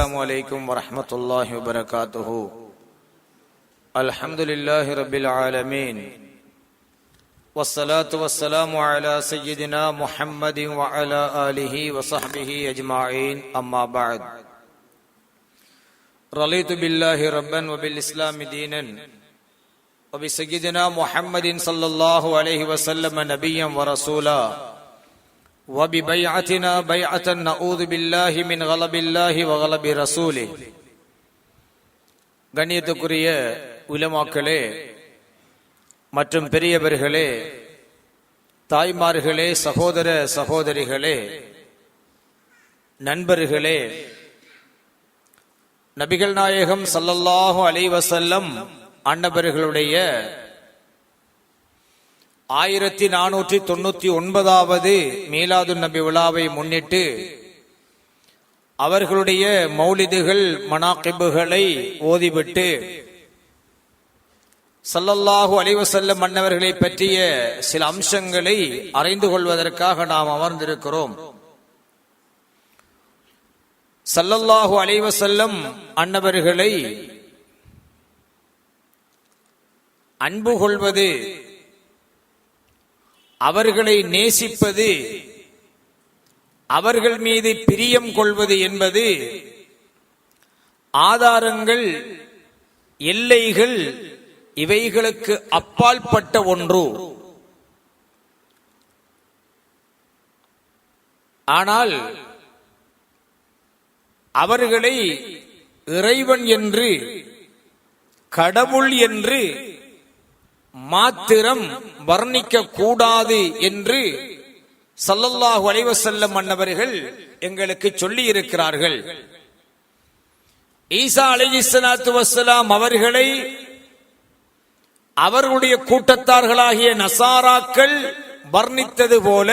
السلام عليكم ورحمة الله وبركاته. الحمد لله رب العالمين والصلاة والسلام على سيدنا محمد وعلى آله وصحبه أجمعين. أما بعد، رضيت بالله ربا وبالإسلام دينا وبسيدنا محمد صلى الله عليه وسلم نبيا ورسولا وببيعتنا بيعة نعوذ بالله من غضب الله وغضب رسوله. கண்ணியத்துக்குரிய உலமாக்களே மற்றும் பெரியவர்களே, தாய்மார்களே, சகோதர சகோதரிகளே, நண்பர்களே, நபிகள் நாயகம் ஸல்லல்லாஹு அலைஹி வஸல்லம் அன்னவர்களுடைய 1499வது மீலாது நபி விழாவை முன்னிட்டு அவர்களுடைய மௌலிதுகள் மனாகிபுகளை ஓதிவிட்டு ஸல்லல்லாஹு அலைஹி வஸல்லம் அன்னவர்களை பற்றிய சில அம்சங்களை அறிந்து கொள்வதற்காக நாம் அமர்ந்திருக்கிறோம். ஸல்லல்லாஹு அலைஹி வஸல்லம் அன்னவர்களை அன்பு கொள்வது, அவர்களை நேசிப்பது, அவர்கள் மீது பிரியம் கொள்வது என்பது ஆதாரங்கள், எல்லைகள், இவைகளுக்கு அப்பாற்பட்ட ஒன்று. ஆனால் அவர்களை இறைவன் என்று, கடவுள் என்று மாத்திரம் வர்ணிக்க கூடாது என்று ஸல்லல்லாஹு அலைஹி வஸல்லம் அன்னவர்கள் எங்களுக்கு சொல்லி இருக்கிறார்கள். ஈசா அலைஹிஸ்ஸலாத்து வஸ்ஸலாம் அவர்களை அவர்களுடைய கூட்டத்தார்களாகிய நசாராக்கள் வர்ணித்தது போல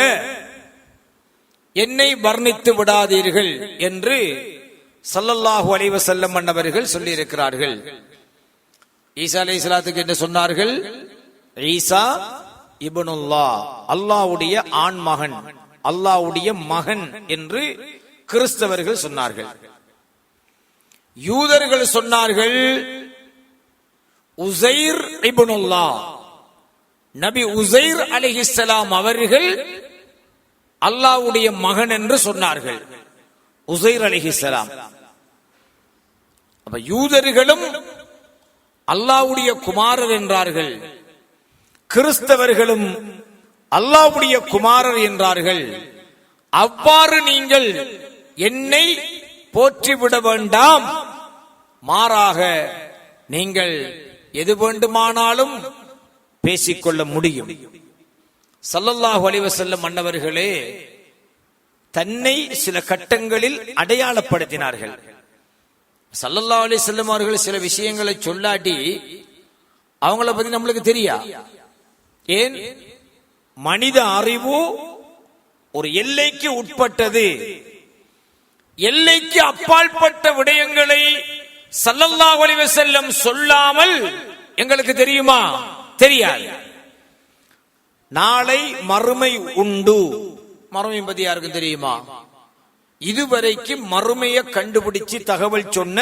என்னை வர்ணித்து விடாதீர்கள் என்று ஸல்லல்லாஹு அலைஹி வஸல்லம் அன்னவர்கள் சொல்லி இருக்கிறார்கள். ஈசா அலைஹிஸ்ஸலாத்துக்கு என்ன சொன்னார்கள்? ஈசா இப்னுல்லாஹ், அல்லாஹ்வுடைய ஆண் மகன், அல்லாஹ்வுடைய மகன் என்று கிறிஸ்தவர்கள் சொன்னார்கள். யூதர்கள் சொன்னார்கள் உஸைர் இப்னுல்லாஹ், நபி உஸைர் அலைஹிஸ்ஸலாம் அவர்கள் அல்லாஹ்வுடைய மகன் என்று சொன்னார்கள். உஸைர் அலைஹிஸ்ஸலாம். அப்ப யூதர்களும் அல்லாஹ்வுடைய குமாரர் என்றார்கள், கிறிஸ்தவர்களும் அல்லாஹ்வுடைய குமாரர் என்றார்கள். அவ்வாறு நீங்கள் என்னை போற்றிவிட வேண்டாம், மாறாக நீங்கள் எது வேண்டுமானாலும் பேசிக்கொள்ள முடியும். ஸல்லல்லாஹு அலைஹி வஸல்லம் அன்னவர்களே தன்னை சில கட்டங்களில் அடையாளப்படுத்தினார்கள். ஸல்லல்லாஹு அலைஹி வஸல்லம் அவர்கள் சில விஷயங்களை சொல்லாட்டி அவங்கள பத்தி நம்மளுக்கு தெரியா. ஏன்? மனித அறிவு ஒரு எல்லைக்கு உட்பட்டது. எல்லைக்கு அப்பாற்பட்ட விடயங்களை ஸல்லல்லாஹு அலைஹி வஸல்லம் சொல்லாமல் எங்களுக்கு தெரியுமா? தெரியாது. நாளை மறுமை உண்டு. மறுமை பத்தி யாருக்கும் தெரியுமா? இதுவரைக்கும் மறுமையை கண்டுபிடிச்சு தகவல் சொன்ன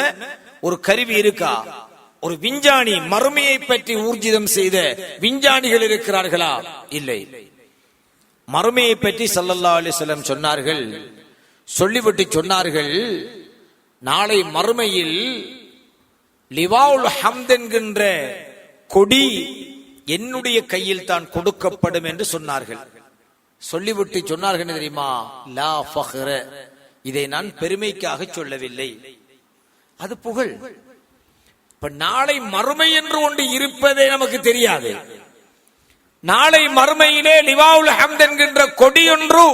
ஒரு கருவி இருக்கா? ஒரு விஞ்ஞானி மறுமையை பற்றி ஊர்ஜிதம் செய்த விஞ்ஞானிகள் இருக்கிறார்களா? இல்லை. மறுமையை பற்றி ஸல்லல்லாஹு அலைஹி வஸல்லம் சொன்னார்கள். சொல்லிவிட்டு சொன்னார்கள், நாளை மறுமையில் லிவாஉல் ஹம்த் என்கின்ற கொடி என்னுடைய கையில் தான் கொடுக்கப்படும் என்று சொன்னார்கள். சொல்லிவிட்டு சொன்னார்கள் தெரியுமா? லா ஃபஹ்ர, இதை நான் பெருமைக்காக சொல்லவில்லை, அது புகழ். இப்ப நாளை மறுமை என்று ஒன்று இருப்பதே நமக்கு தெரியாது. நாளை மறுமையிலே லிவாஉல் ஹம்த் என்கின்ற கொடி ஒன்று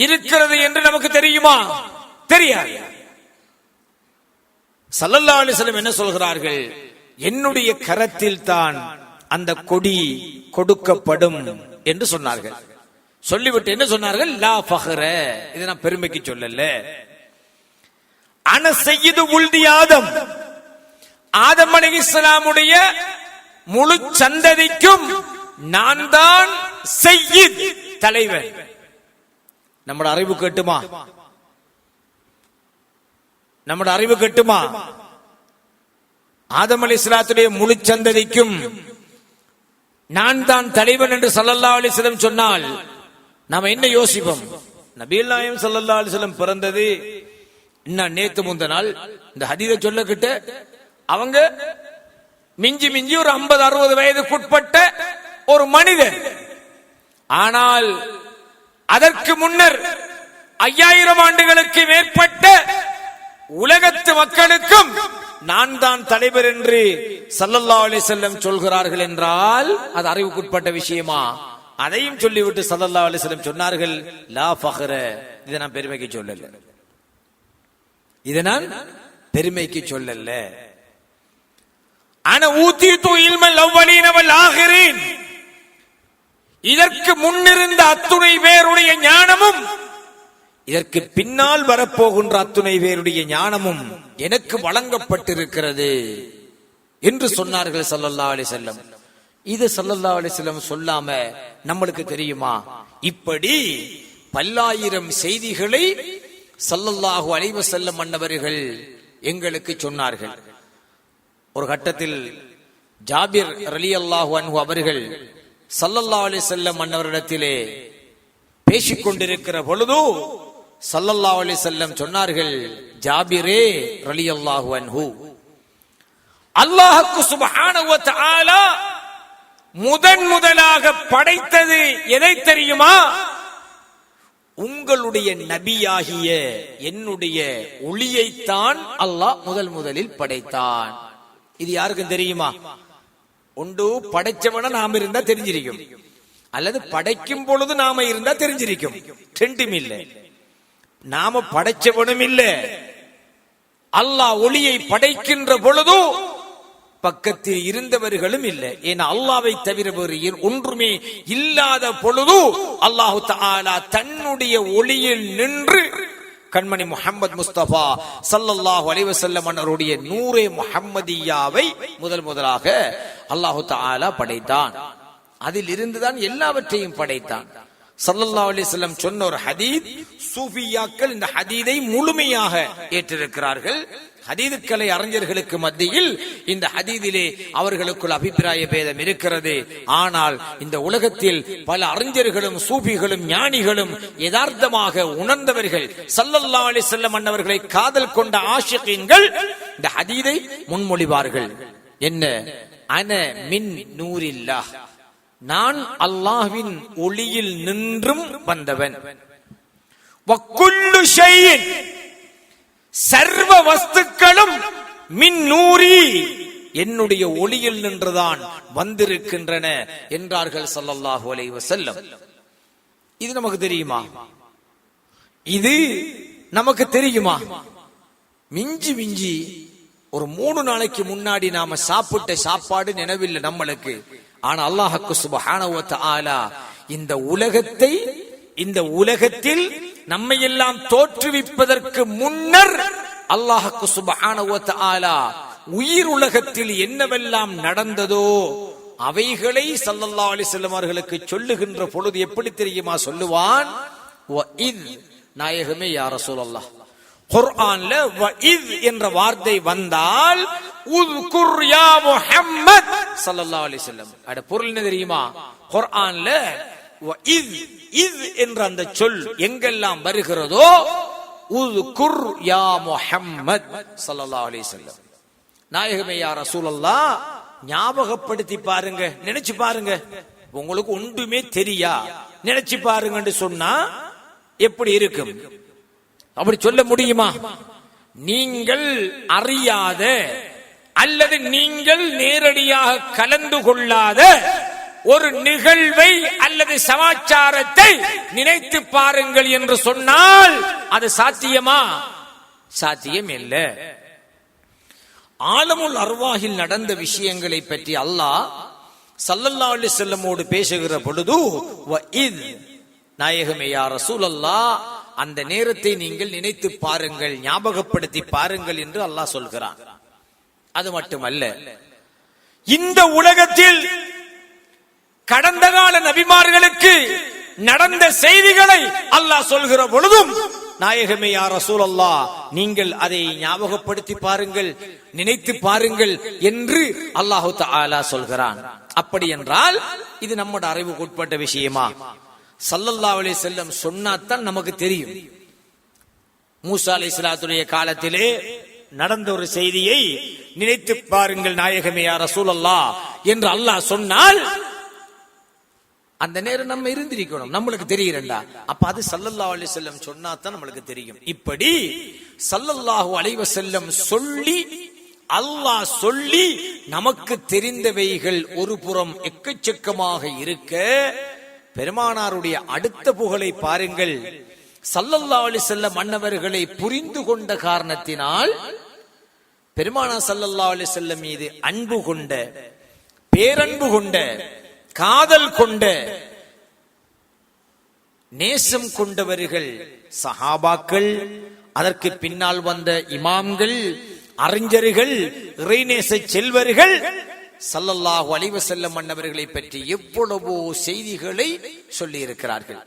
இருக்கிறது என்று நமக்கு தெரியுமா? தெரியாது. ஸல்லல்லாஹு அலைஹி வஸல்லம் என்ன சொல்கிறார்கள்? என்னுடைய கரத்தில் தான் அந்த கொடி கொடுக்கப்படும் என்று சொன்னார்கள். சொல்லிவிட்டு என்ன சொன்னார்கள்? லா ஃபஹ்ர, இதை நான் பெருமைக்கு சொல்லல. அன சய்யிது உல்தி ஆதம், ஆதம் அலைஹிஸ்ஸலாமுடைய முழு சந்ததிக்கும் நான் தான் சய்யித், தலைவன். நம்முடைய அறிவு கேட்டுமா? நம்முடைய அறிவு கட்டுமா? ஆதம் அலைஹிஸ்ஸலாத்துடைய முழு சந்ததிக்கும் நான் தான் தலைவன் என்று ஸல்லல்லாஹு அலைஹி வஸல்லம் சொன்னால் நாம என்ன யோசிப்போம்? நபிகள் நாயகம் ஸல்லல்லாஹு அலைஹி வஸல்லம் பிறந்தது இன்னும் நேத்து முந்த நாள். இந்த ஹதீஸை சொல்லக்கிட்ட அவங்க மிஞ்சி மிஞ்சி ஒரு 50-60 வயதுக்குட்பட்ட ஒரு மனிதர். ஆனால் அதற்கு முன்னர் 5000 ஆண்டுகளுக்கு மேற்பட்ட உலகத்து மக்களுக்கும் நான் தான் தலைவர் என்று ஸல்லல்லாஹு அலைஹி வஸல்லம் சொல்கிறார்கள் என்றால் அது அறிவுக்குட்பட்ட விஷயமா? அதையும் சொல்லிவிட்டு ஸல்லல்லாஹு அலைஹி வஸல்லம் சொன்னார்கள், லா ஃபஹ்ர, இதை நான் பெருமைக்கு சொல்லல, இதை நான் பெருமைக்கு சொல்லல. அன ஊதீது இல்மல் அவ்வலீன வல் ஆகிரீன், இதற்கு முன்னிருந்த அத்துணை பேருடைய ஞானமும் இதற்கு பின்னால் வரப்போகின்ற அத்துணை பேருடைய ஞானமும் எனக்கு வழங்கப்பட்டிருக்கிறது என்று சொன்னார்கள் ஸல்லல்லாஹு அலைஹி வஸல்லம். இது ஸல்லல்லாஹு அலைஹி வஸல்லம் சொல்லாம நம்மளுக்கு தெரியுமா? இப்படி பல்லாயிரம் செய்திகளை ஸல்லல்லாஹு அலைஹி வஸல்லம் அன்னவர்கள் எங்களுக்கு சொன்னார்கள். ஒரு கட்டத்தில் ஜாபிர் ரலியல்லாஹு அன்ஹு அவர்கள் ஸல்லல்லாஹு அலைஹி வஸல்லம் அன்னவரிடத்திலே பேசிக் கொண்டிருக்கிற பொழுது ஸல்லல்லாஹு அலைஹி வஸல்லம் சொன்னார்கள், ஜாபிரே ரலியல்லாஹு அன்ஹு, அல்லாஹ்வுக்கு சுப்ஹானஹு வ தஆலா முதலாக படைத்தது எதை தெரியுமா? உங்களுடைய நபியாகிய என்னுடைய ஒளியைத்தான் அல்லாஹ் முதலில் படைத்தான். இது யாருக்கும் தெரியுமா? ஒன்று படைச்சவன நாம இருந்தா தெரிஞ்சிருக்கும், அல்லது படைக்கும் பொழுது நாம இருந்தா தெரிஞ்சிருக்கும். ரெண்டும் இல்லை. நாம படைச்சவனும் இல்லை, அல்லாஹ் ஒளியை படைக்கின்ற பொழுது பக்கத்தில் இருந்தவர்களும் இல்லை. ஏன்னா அல்லாஹ்வை தவிர வேறு ஒன்றுமே இல்லாத பொழுது அல்லாஹு தஆலா தன்னுடைய ஒளியில் நின்று கண்மணி முஹம்மது முஸ்தபா ஸல்லல்லாஹு அலைஹி வஸல்லம் அவருடைய நூரே முஹம்மதியாவை முதலாக அல்லாஹு தஆலா படைத்தான். அதில் இருந்துதான் எல்லாவற்றையும் படைத்தான். ஸல்லல்லாஹு அலைஹி வஸல்லம் சொன்ன ஒரு ஹதீஸ், சூஃபியாக்கள் இந்த ஹதீதை முழுமையாக ஏற்றிருக்கிறார்கள். ஹதீதுக்கலை அறிஞர்களுக்கு மத்தியில் இந்த ஹதீதிலே அவர்களுக்குள் அபிப்பிராய பேதம் இருக்கிறது. ஆனால் இந்த உலகத்தில் பல அறிஞர்களும் சூஃபிகளும் ஞானிகளும் யதார்த்தமாக உணர்ந்தவர்கள், ஸல்லல்லாஹு அலைஹி வஸல்லம் அன்னவர்களை காதல் கொண்ட ஆஷிகீன்கள் இந்த ஹதீதை முன்மொழிவார்கள். என்ன? அன மின் நூரில்லாஹ், நான் அல்லாஹ்வின் ஒளியில் நின்றும் வந்தவன். வக்குல்லு ஷைஇன், சர்வ வஸ்துக்களும் மின் நூரி, என்னுடைய ஒளியில் நின்றுதான் வந்திருக்கின்றன என்றார்கள் ஸல்லல்லாஹு அலைஹி வஸல்லம். இது நமக்கு தெரியுமா? இது நமக்கு தெரியுமா? மிஞ்சி மிஞ்சி ஒரு 3 நாளைக்கு முன்னாடி நாம சாப்பிட்ட சாப்பாடு நினைவில்லை நம்மளுக்கு. ஆனா அல்லாஹ்வுக்கு சுப்ஹானஹு வ தஆலா இந்த உலகத்தில் நம்மை எல்லாம் தோற்றுவிப்பதற்கு முன்னர் அல்லாஹ்வுக்கு சுப்ஹானஹு வ தஆலா உயிர் உலகத்தில் என்னவெல்லாம் நடந்ததோ அவைகளை ஸல்லல்லாஹு அலைஹி வஸல்லம் அவர்களுக்கு சொல்லுகின்ற பொழுது எப்படி தெரியுமா சொல்லுவான்? வஇத், நாயகமே யா ரசூலல்லாஹ், குர்ஆன்ல வஇத் என்ற வார்த்தை வந்தால் உஸ்குர் யா முஹம்மத் ஸல்லல்லாஹு அலைஹி வஸல்லம், அட பொருள் என்ன தெரியுமா? குர்ஆன்ல வஇத், இத் என்ற அந்த சொல் எங்கெல்லாம் வருகிறதோ உஸ்குர் யா முஹம்மத் ஸல்லல்லாஹு அலைஹி வஸல்லம், நாயகமே யா ரசூலல்லாஹ், ஞாபகப்படுத்தி பாருங்க, நினைச்சு பாருங்க. உங்களுக்கு ஒன்றுமே தெரியா, நினைச்சு பாருங்கன்னு சொன்னா எப்படி இருக்கும்? அப்படி சொல்ல முடியுமா? நீங்கள் அறியாத அல்லது நீங்கள் நேரடியாக கலந்து கொள்ளாத ஒரு நிகழ்வை அல்லது சமாச்சாரத்தை நினைத்து பாருங்கள் என்று சொன்னால் அது சாத்தியமா? சாத்தியம் இல்லை. ஆலமுல் அர்வாஹில் நடந்த விஷயங்களை பற்றி அல்லாஹ் ஸல்லல்லாஹு அலைஹி வஸல்லமோடு பேசுகிற பொழுது வஇத், நாயகமே யா ரசூலல்லாஹ், அந்த நேரத்தை நீங்கள் நினைத்து பாருங்கள், ஞாபகப்படுத்தி பாருங்கள் என்று அல்லாஹ் சொல்கிறான். அது மட்டுமல்ல, இந்த உலகத்தில் கடந்த கால நபிமார்களுக்கு நடந்த செய்திகளை அல்லாஹ் சொல்கிற பொழுதும் நாயகமே யா ரசூலல்லாஹ், நீங்கள் அதை ஞாபகப்படுத்தி பாருங்கள், நினைத்து பாருங்கள் என்று அல்லாஹு தஆலா சொல்கிறான். அப்படி என்றால் இது நம்முடைய அறிவுக்கு உட்பட்ட விஷயமா? ஸல்லல்லாஹு அலைஹி வஸல்லம் சொன்னாதான் நமக்கு தெரியும். மூசா அலைஹிஸ்ஸலாத்துடைய காலத்திலே நடந்த ஒரு செய்தியை நினைத்து பாருங்கள் நாயகமே யா ரசூலல்லாஹ் என்று அல்லாஹ் சொன்னால் அந்த நேரம் நம்ம இருந்திருக்கணும், நம்மளுக்கு தெரியுறா. அப்ப அது ஸல்லல்லாஹு அலைஹி வஸல்லம் சொன்னாதான் நம்மளுக்கு தெரியும். இப்படி ஸல்லல்லாஹு அலைஹி வஸல்லம் சொல்லி, அல்லாஹ் சொல்லி நமக்கு தெரிந்தவைகள் ஒரு புறம் எக்கச்சக்கமாக இருக்க, பெருமானாருடைய அடுத்த புகழை பாருங்கள். ஸல்லல்லாஹு அலைஹி வஸல்லம் அன்னவர்களை புரிந்து கொண்ட காரணத்தினால் பெருமானார் ஸல்லல்லாஹு அலைஹி வஸல்லம் மீது அன்பு கொண்ட, பேரன்பு கொண்ட, காதல் கொண்ட, நேசம் கொண்டவர்கள் சஹாபாக்கள், அதற்கு பின்னால் வந்த இமாம்கள், அறிஞர்கள், இறைநேச செல்வர்கள் ஸல்லல்லாஹு அலைஹி வஸல்லம் அன்னவர்களை பற்றி எவ்வளவோ செய்திகளை சொல்லி இருக்கிறார்கள்.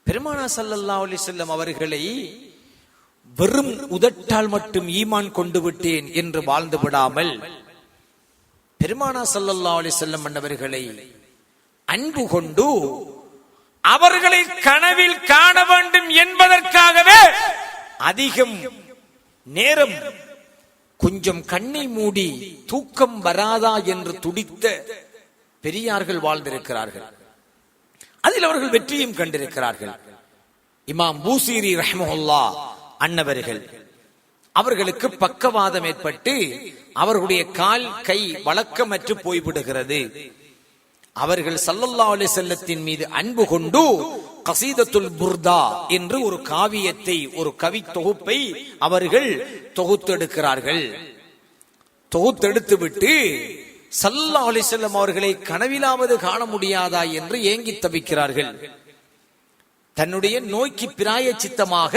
பெருமானார் ஸல்லல்லாஹு அலைஹி வஸல்லம் அவர்களை வெறும் உதட்டால் மட்டும் ஈமான் கொண்டு விட்டேன் என்று வாழ்ந்து விடாமல், பெருமானார் ஸல்லல்லாஹு அலைஹி வஸல்லம் அன்னவர்களை அன்பு கொண்டு அவர்களை கனவில் காண வேண்டும் என்பதற்காகவே அதிகம் நேரம் கொஞ்சம் கண்ணை மூடி தூக்கம் வராதா என்று துடித்த பெரியார்கள் வாழ்ந்திருக்கிறார்கள். அதில் அவர்கள் வெற்றியும் கண்டிருக்கிறார்கள். இமாம் பூசீரி ரஹ்மஹுல்லாஹ் அன்னவர்கள், அவர்களுக்கு பக்கவாதம் ஏற்பட்டு அவர்களுடைய கால் கை வழக்கமற்று போய்விடுகிறது. அவர்கள் ஸல்லல்லாஹு அலைஹி வஸல்லத்தின் மீது அன்பு கொண்டு கஸீதத்துல் புர்தா என்று ஒரு காவியத்தை, ஒரு கவி தொகுப்பை அவர்கள் தொகுத்தெடுக்கிறார்கள். தொகுத்தெடுத்து விட்டு ஸல்லல்லாஹு அலைஹி வஸல்லம் அவர்களை கனவிலாவது காண முடியாதா என்று ஏங்கி தவிக்கிறார்கள். தன்னுடைய நோய்க்கு பிராயச்சித்தமாக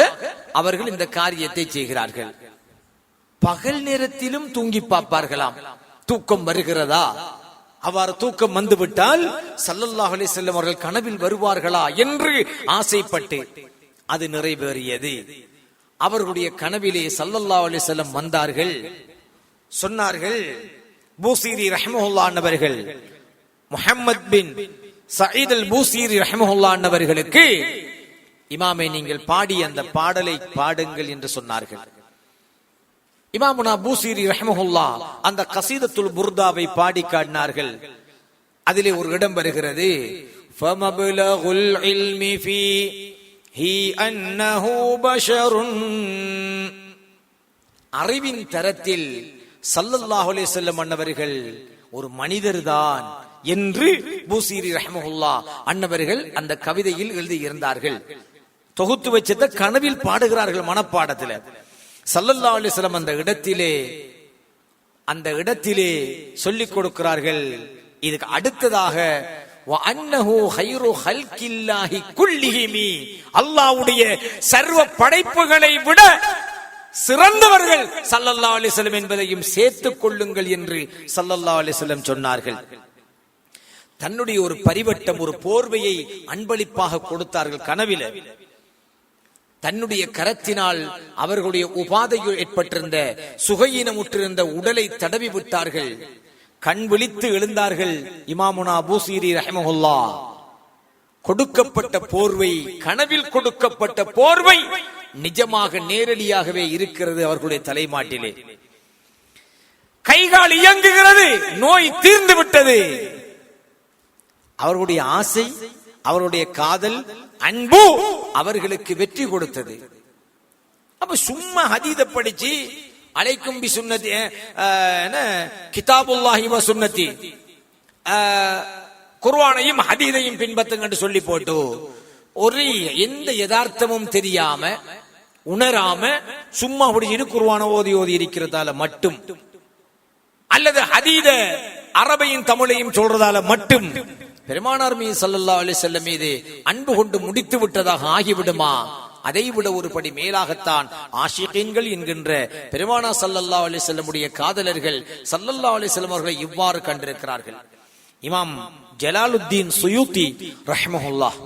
அவர்கள் இந்த காரியத்தை செய்கிறார்கள். பகல் நேரத்திலும் தூங்கி பார்ப்பார்களாம், தூக்கம் வருகிறதா? அவ்வாறு தூக்கம் வந்துவிட்டால் ஸல்லல்லாஹு அலைஹி வஸல்லம் அவர்கள் கனவில் வருவார்களா என்று ஆசைப்பட்டு அது நிறைவேறியது. அவர்களுடைய கனவிலே ஸல்லல்லாஹு அலைஹி வஸல்லம் வந்தார்கள். சொன்னார்கள், பூசீரி ரஹ்மஹுல்லாஹ் அன்னவர்கள் முஹம்மத் பின் சயீத் அல் பூசீரி ரஹ்மஹுல்லாஹ் அன்னவர்களுக்கு, இமாமே நீங்கள் பாடி அந்த பாடலை பாடுங்கள் என்று சொன்னார்கள். இமாமுனா பூசீரி ரஹ்மஹுல்லாஹ் அந்த கஸீதத்துல் புர்தாவை பாடி காட்டினார்கள். அதிலே ஒரு இடம் வருகிறது, ஃபமப்லகுல் இல்மி ஃபீஹி அன்னஹு பஷருன். அறிவின் தரத்தில் ஸல்லல்லாஹு அலைஹி வஸல்லம் அன்னவர்கள் ஒரு மனிதர்தான் என்று பூசீரி ரஹ்மஹுல்லாஹ் அன்னவர்கள் அந்த கவிதையில் எழுதியிருந்தார்கள். தொகுத்து வச்சத கனவில் பாடுகிறார்கள் மனப்பாடத்தில். ஸல்லல்லாஹு அலைஹி வஸல்லம் அந்த இடத்திலே சொல்லிக் கொடுக்கிறார்கள். இதுக்கு அடுத்ததாக வஅன்னஹு கைரு ஹல்கில்லாஹி குல்லிஹிமி, அல்லாஹ்வுடைய சர்வ படைப்புகளை விட சிறந்தவர்கள் ஸல்லல்லாஹு அலைஹி வஸல்லம் என்பதையும் சேர்த்துக் கொள்ளுங்கள் என்று ஸல்லல்லாஹு அலைஹி வஸல்லம் சொன்னார்கள். தன்னுடைய ஒரு பரிவட்டம், ஒரு போர்வையை அன்பளிப்பாக கொடுத்தார்கள் கனவில. தன்னுடைய கரத்தினால் அவர்களுடைய உபாதையில் ஏற்பட்டிருந்த, சுகையினமுற்றிருந்த உடலை தடவி விட்டார்கள். கண் விழித்து எழுந்தார்கள். இமாமுனா பூசீரி ரஹ்மஹுல்லாஹ் கொடுக்கப்பட்ட போர்வை, கனவில் கொடுக்கப்பட்ட போர்வை நிஜமாக நேரடியாகவே இருக்கிறது அவர்களுடைய தலைமாட்டிலே. கைகால் இயங்குகிறது, நோய் தீர்ந்து விட்டது. அவர்களுடைய ஆசை, அவருடைய காதல், அன்பு அவர்களுக்கு வெற்றி கொடுத்தது. அப்ப சும்மா ஹதீத படிச்சு அலைக்கும் பி சுன்னதி கிதாபுல்லாஹி வ சுன்னதி, குர்ஆனையும் ஹதீதையும் பின்பற்றுங்க என்று சொல்லி போட்டு ஒரு எந்த யதார்த்தமும் தெரியாம உணராம சும்மா அப்படி குர்ஆனை ஓதி ஓதி இருக்கிறதால மட்டும், அல்லது ஹதீத அரபையும் தமிழையும் சொல்றதால மட்டும் பெருமானார் மீது ஸல்லல்லாஹு அலைஹி வஸல்லம் மீது அன்பு கொண்டு முடித்து விட்டதாக ஆகிவிடுமா? அதைவிட ஒருபடி மேலாகத்தான் ஆஷிகீன்கள் என்கின்ற பெருமானார் ஸல்லல்லாஹு அலைஹி வஸல்லம் உடைய காதலர்கள் ஸல்லல்லாஹு அலைஹி வஸல்லம் அவர்களை இவ்வாறு கண்டிருக்கிறார்கள். இமாம் ஜலாலுத்தீன் சுயூத்தி ரஹ்மஹுல்லாஹ்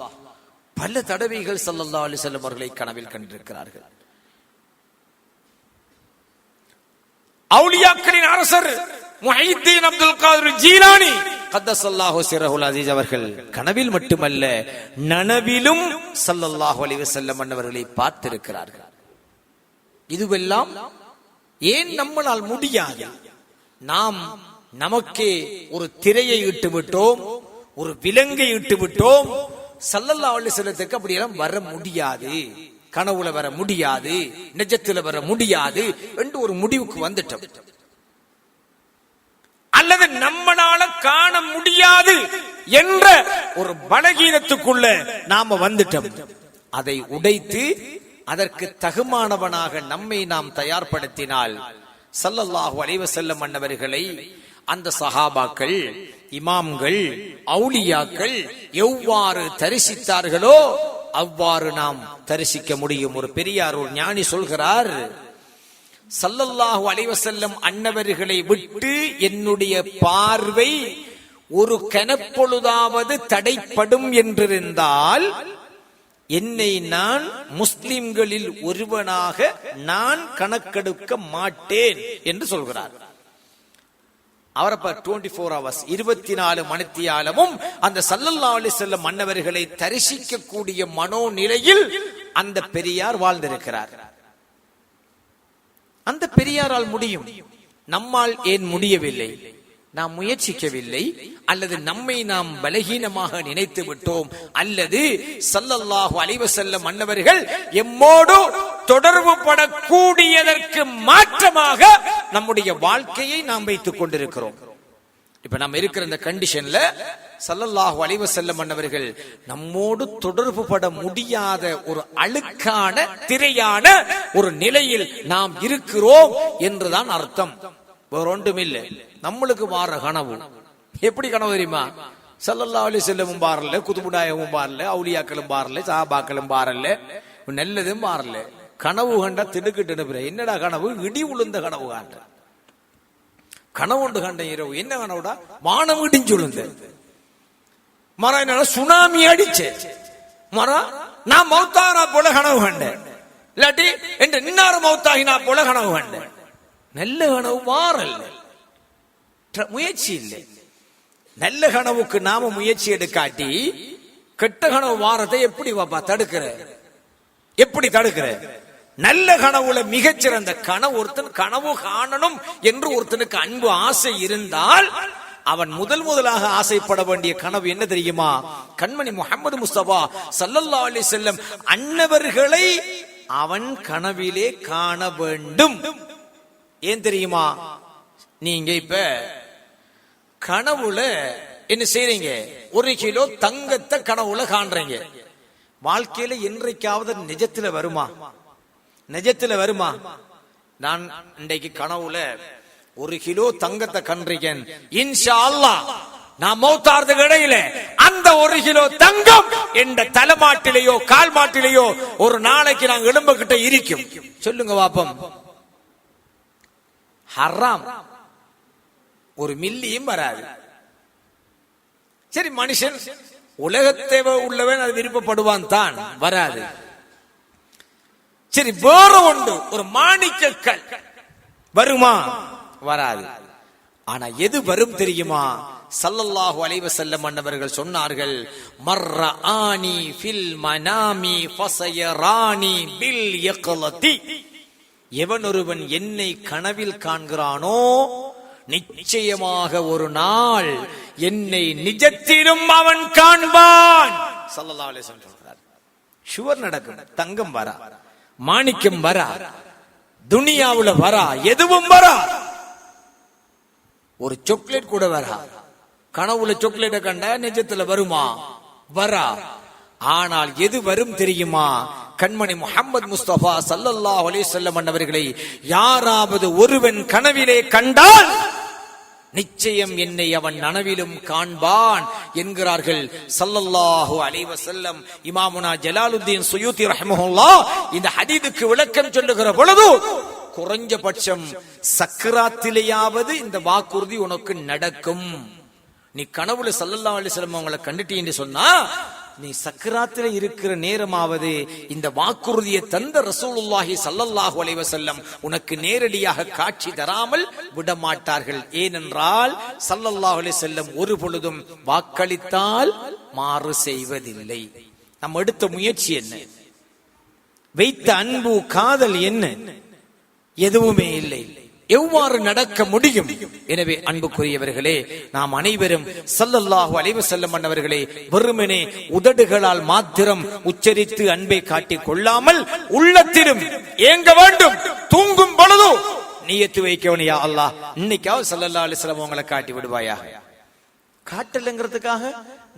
பல தடவைகள் ஸல்லல்லாஹு அலைஹி வஸல்லம் அவர்களை கனவில் கண்டிருக்கிறார்கள். அவுலியாக்களின் அரசர் முஹைத்தீன் அப்துல் காதிர் ஜீலானி கத்தஸல்லாஹு சிர்ரஹுல் அஸீஸ் அவர்கள் கனவில் மட்டுமல்ல நனவிலும் ஸல்லல்லாஹு அலைஹி வஸல்லம் அவர்களை பார்த்திருக்கிறார்கள். இதுவெல்லாம் ஏன் நம்மளால் முடியாது? நாம் நமக்கே ஒரு திரையை இட்டு விட்டோம், ஒரு விலங்கை இட்டு விட்டோம். ஸல்லல்லாஹு அலைஹி வஸல்லத்துக்கு அப்படியெல்லாம் வர முடியாது, கனவுல வர முடியாது, நிஜத்துல வர முடியாது என்று ஒரு முடிவுக்கு வந்துட்டோம். அல்லது நம்மளால காண முடியாது என்ற ஒரு பலகீனத்துக்குள்ள நாம வந்துட்டோம். அதை உடைத்து அதற்கு தகுமானவனாக நம்மை நாம் தயார்படுத்தினால் ஸல்லல்லாஹு அலைஹி வஸல்லம் அன்னவர்களை அந்த சஹாபாக்கள், இமாம்கள், அவுலியாக்கள் எவ்வாறு தரிசித்தார்களோ அவ்வாறு நாம் தரிசிக்க முடியும். ஒரு பெரியார், ஒரு ஞானி சொல்கிறார், ஸல்லல்லாஹு அலைஹி வஸல்லம் அன்னவர்களை விட்டு என்னுடைய பார்வை ஒரு கனப்பொழுதாவது தடைப்படும் என்றிருந்தால் என்னை நான் முஸ்லிம்களில் ஒருவனாக நான் கணக்கெடுக்க மாட்டேன் என்று சொல்கிறார். அவர் 24 hours 24 மணித்தியாலமும் அந்த ஸல்லல்லாஹு அலைஹி வஸல்லம் மன்னவர்களை தரிசிக்க கூடிய மனோநிலையில் அந்த பெரியார் வாழ்ந்திருக்கிறார். அந்த பெரியாரால் முடியும், நம்மால் ஏன் முடியவில்லை? நாம் முயற்சிக்கவில்லை, அல்லது நம்மை நாம் பலகீனமாக நினைத்து விட்டோம், அல்லது ஸல்லல்லாஹு அலைஹி வஸல்லம் மன்னவர்கள் எம்மோடு தொடர்பு படக்கூடியதற்கு மாற்றமாக நம்முடைய வாழ்க்கையை நாம் வைத்துக் கொண்டிருக்கிறோம். இப்ப நாம் இருக்கிற இந்த கண்டிஷன்ல ஸல்லல்லாஹு அலைஹி வஸல்லம் மன்னவர்கள் நம்மோடு தொடர்பு பட முடியாத ஒரு அழுக்கான திரையான ஒரு நிலையில் நாம் இருக்கிறோம் என்றுதான் அர்த்தம். வேற ஒன்றுமில்லை. நம்மளுக்கு மாற கனவு எப்படி கனவு தெரியுமா? ஸல்லல்லாஹு அலைஹி வஸல்லம் பாரல, குதுபுநாயகமும் பாரல, அவுலியாக்களும் பாரல, சஹாபாக்களும் பாரல, நல்லதும் பாரல. கனவு கண்டா திடுக்கிட்டு என்னடா கனவு? இடி உளுந்த கனவு காண்ற கனவு ஒன்று கண்ட இரவு. என்ன கனவுடா? வானம் இடிஞ்சு விழுந்த மர, என்ன சுனாமி அடிச்சு மர, நான் மௌத்தானா போல கனவு கண்டேன், இல்லாட்டி என்று நின்னார மௌத்தாகினா போல கனவு கண்டேன். நல்ல கனவு மாறல், முயற்சி இல்லை. நல்ல கனவுக்கு நாம முயற்சி எடுக்காட்டி கெட்ட கனவு வாரத்தை எப்படி வாப்பா தடுக்கிற? எப்படி தடுக்கிற? நல்ல கனவுல மிகச்சிறந்த கனவு, ஒருத்தன் கனவு காணணும் என்று ஒருத்தனுக்கு அன்பு ஆசை இருந்தால் அவன் முதலாக ஆசைப்பட வேண்டிய கனவு என்ன தெரியுமா? கண்மணி முஹம்மது முஸ்தபா ஸல்லல்லாஹு அலைஹி வஸல்லம் அன்னவர்களை அவன் கனவிலே காண வேண்டும். ஏன் தெரியுமா? நீங்க இப்ப கனவுல என்ன செய்றீங்க? 1 கிலோ தங்கத்தை கனவுல காண்றீங்க. வாழ்க்கையில என்றைக்காவது நிஜத்துல வருமா? நிஜத்துல வருமா? நான் இன்றைக்கு கனவுல 1 கிலோ தங்கத்தை கண்டிருக்கேன், இன்ஷா அல்லாஹ் நான் மௌத்தார்துக்கு இடையில அந்த 1 கிலோ தங்கம் என்ற தலைமாட்டிலேயோ கால் மாட்டிலேயோ ஒரு நாளைக்கு நாங்க எலும்புகிட்ட இருக்கும். சொல்லுங்க பாப்போம். ஹராம், ஒரு மில்லியும் வராது. சரி, மனுஷன் உலகத்தை உள்ளவன் அது விருப்பப்படுவான் தான், வராது. சரி, வேற ஒன்று, ஒரு மாணிக்கக்கல் வருமா? வராது. ஆனா எது வரும் தெரியுமா? ஸல்லல்லாஹு அலைஹி வஸல்லம் அன்னவர்கள் சொன்னார்கள், மர்ரானி ஃபில் மனாமி ஃபஸயரானி பில் யக்லதி. எவன் ஒருவன் என்னை கனவில் காண்கிறானோ நிச்சயமாக ஒரு நாள் என்னை நிஜத்திலும் அவன் காண்பான். ஸல்லல்லாஹு அலைஹி வஸல்லம் சொல்றார். ஷுவர் நடக்கும். தங்கம் வரா, மாணிக்கம் வரா, துனியாவுல வரா, எதுவும் வரா. ஒரு சாக்லேட் கூட வரா. கனவுல சாக்லேட்டை கண்ட நிஜத்துல வருமா? வரா. ஆனால் எது வரும் தெரியுமா? கண்மணி முஹம்மது முஸ்தபா ஸல்லல்லாஹு அலைஹி வஸல்லம் அவர்களை யாராவது ஒருவன் கனவிலே கண்டால் நிச்சயம் என்னை அவன் நனவிலும் காண்பான் என்கிறார்கள் ஸல்லல்லாஹு அலைஹி வஸல்லம். இமாமுனா ஜலாலுத்தீன் சுயூத்தி ரஹ்மஹுல்லாஹ் இந்த ஹதீஸுக்கு விளக்கம் சொல்லுகிற பொழுது, குறைஞ்சபட்சம் சக்கராத்திலேயாவது இந்த வாக்குறுதி உனக்கு நடக்கும். நீ கனவுல ஸல்லல்லாஹு அலைஹி வஸல்லம் அவங்களை கண்டுட்டீன்னு சொன்னா நீ சக்கராத்துல இருக்கிற நேரமாவது இந்த வாக்குறுதியை தந்த ரசூலுல்லாஹி ஸல்லல்லாஹு அலைஹி வஸல்லம் உனக்கு நேரடியாக காட்சி தராமல் விடமாட்டார்கள். ஏனென்றால் ஸல்லல்லாஹு அலைஹி வஸல்லம் ஒரு பொழுதும் வாக்களித்தால் மாறு செய்வதில்லை. நாம் எடுத்த முயற்சி என்ன? வைத்த அன்பு காதல் என்ன? எதுவுமே இல்லை. எவ்வாறு நடக்க முடியும்? எனவே அன்புக்குரியவர்களே, நாம் அனைவரும் ஸல்லல்லாஹு அலைஹி வஸல்லம் அவர்களே வெறுமனே உதடுகளால் மாத்திரம் உச்சரித்து அன்பை காட்டிக் கொள்ளாமல் உள்ளத்திலும் ஏங்க வேண்டும். தூங்கும் பொழுது நியத்து வைக்கணும், யா அல்லாஹ் இன்னைக்காவது ஸல்லல்லாஹு அலைஹி வஸல்லம் உங்களை காட்டி விடுவாயா. காட்டலங்கிறதுக்காக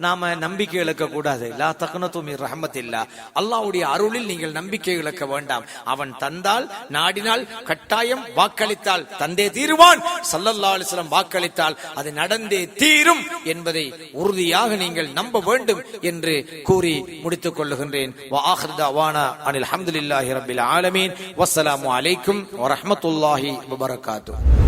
நாம நம்பிக்கை இழக்க கூடாது. லா தக்னது மின் ரஹ்மத்தில்லாஹ், அல்லாஹ்வுடைய அருளில் நீங்கள் நம்பிக்கை இழக்க வேண்டாம். அவன் தந்தால், நாடினால், கட்டாயம் வாக்களித்தால் தந்தே தீருவான். ஸல்லல்லாஹு அலைஹி வஸல்லம் வாக்களித்தால் அது நடந்தே தீரும் என்பதை உறுதியாக நீங்கள் நம்ப வேண்டும் என்று கூறி முடித்துக் கொள்ளுகின்றேன். வ ஆகிரு தஅவானா அனில் ஹம்துலில்லாஹி ரப்பில் ஆலமீன். வஸ்ஸலாமு அலைக்கும் வ ரஹ்மத்துல்லாஹி வ பரகாத்துஹு.